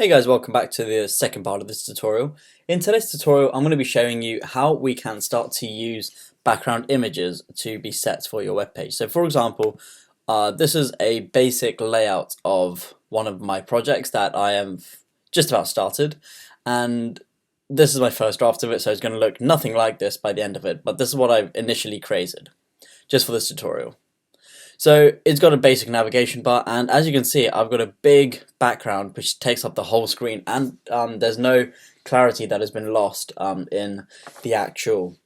Hey guys, welcome back to the second part of this tutorial. In today's tutorial, I'm going to be showing you how we can start to use background images to be set for your web page. So for example, this is a basic layout of one of my projects that I am just about started, and this is my first draft of it, so it's going to look nothing like this by the end of it, but this is what I've initially created, just for this tutorial. So it's got a basic navigation bar, and as you can see, I've got a big background which takes up the whole screen, and there's no clarity that has been lost in the actual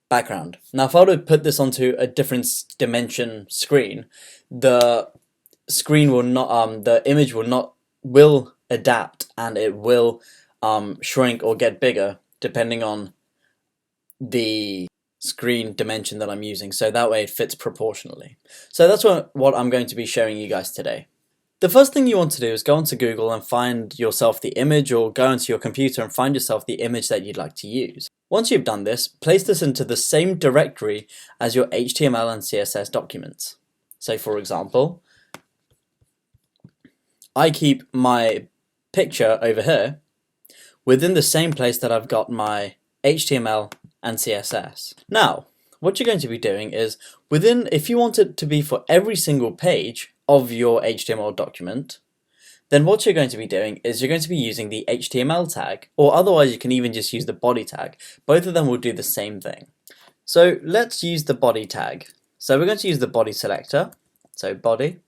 background. Now if I were to put this onto a different dimension screen, the screen will not, the image will adapt, and it will shrink or get bigger depending on the screen dimension that I'm using, so that way it fits proportionally. So that's what I'm going to be showing you guys today. The first thing you want to do is go onto Google and find yourself the image, or go into your computer and find yourself the image that you'd like to use. Once you've done this, place this into the same directory as your HTML and CSS documents. So for example, I keep my picture over here within the same place that I've got my HTML and CSS. Now, what you're going to be doing is, if you want it to be for every single page of your HTML document, then what you're going to be doing is you're going to be using the HTML tag, or otherwise you can even just use the body tag. Both of them will do the same thing. So let's use the body tag. So we're going to use the body selector, so body,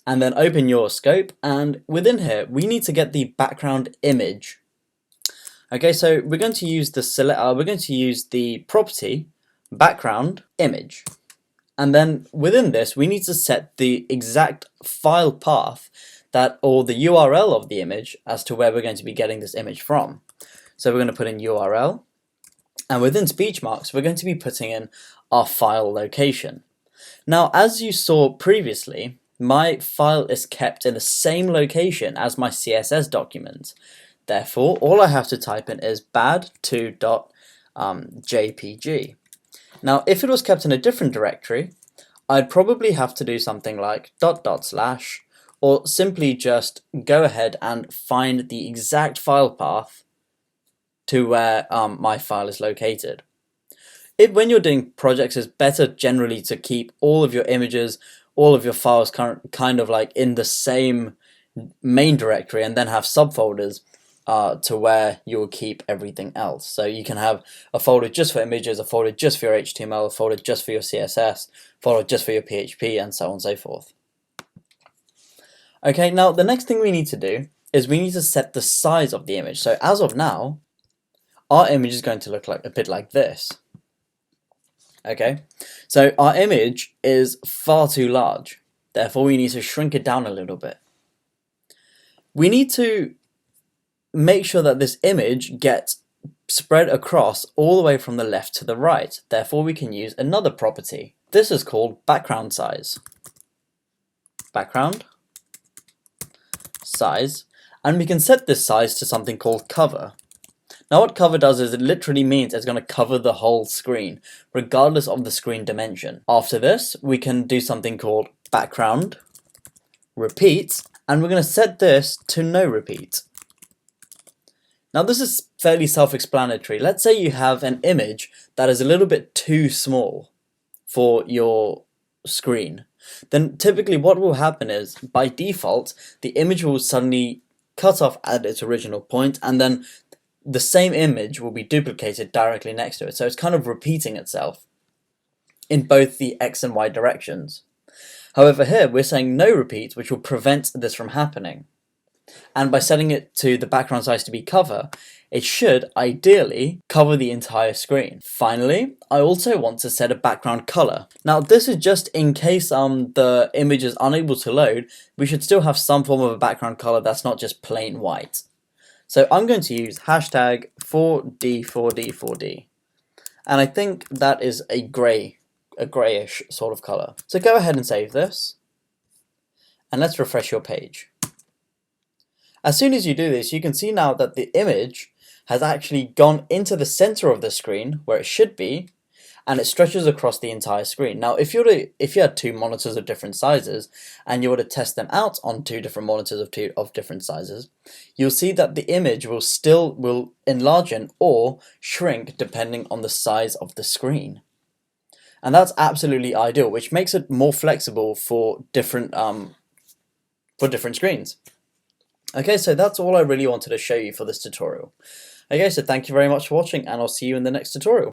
and then open your scope, and within here we need to get the background image. Okay, so we're going to use the property background image, and then within this we need to set the exact file path or the URL of the image as to where we're going to be getting this image from. So we're going to put in URL, and within speech marks we're going to be putting in our file location. Now, as you saw previously, my file is kept in the same location as my CSS document. Therefore, all I have to type in is bad2.jpg. Now, if it was kept in a different directory, I'd probably have to do something like .. or simply just go ahead and find the exact file path to where my file is located. When you're doing projects, it's better generally to keep all of your images, all of your files kind of like in the same main directory, and then have subfolders to where you will keep everything else. So you can have a folder just for images, a folder just for your HTML, a folder just for your CSS, a folder just for your PHP, and so on and so forth. Okay, now the next thing we need to do is we need to set the size of the image. So as of now, our image is going to look like a bit like this. Okay, so our image is far too large, therefore we need to shrink it down a little bit. We need to make sure that this image gets spread across all the way from the left to the right. Therefore we can use another property. This is called background size. Background size, and we can set this size to something called cover. Now what cover does is it literally means it's going to cover the whole screen, regardless of the screen dimension. After this, we can do something called background repeat, and we're going to set this to no repeat. Now this is fairly self-explanatory. Let's say you have an image that is a little bit too small for your screen. Then typically what will happen is, by default, the image will suddenly cut off at its original point, and then the same image will be duplicated directly next to it. So it's kind of repeating itself in both the X and Y directions. However, here we're saying no repeat, which will prevent this from happening. And by setting it to the background size to be cover, it should ideally cover the entire screen. Finally, I also want to set a background color. Now this is just in case the image is unable to load, we should still have some form of a background color that's not just plain white. So I'm going to use hashtag 4D4D4D, and I think that is a grayish sort of color. So go ahead and save this, and let's refresh your page. As soon as you do this, you can see now that the image has actually gone into the center of the screen where it should be, and it stretches across the entire screen. Now, if you had two monitors of different sizes and you were to test them out on two different monitors of different sizes, you'll see that the image will enlarge or shrink depending on the size of the screen. And that's absolutely ideal, which makes it more flexible for different screens. Okay, so that's all I really wanted to show you for this tutorial. Okay, so thank you very much for watching, and I'll see you in the next tutorial.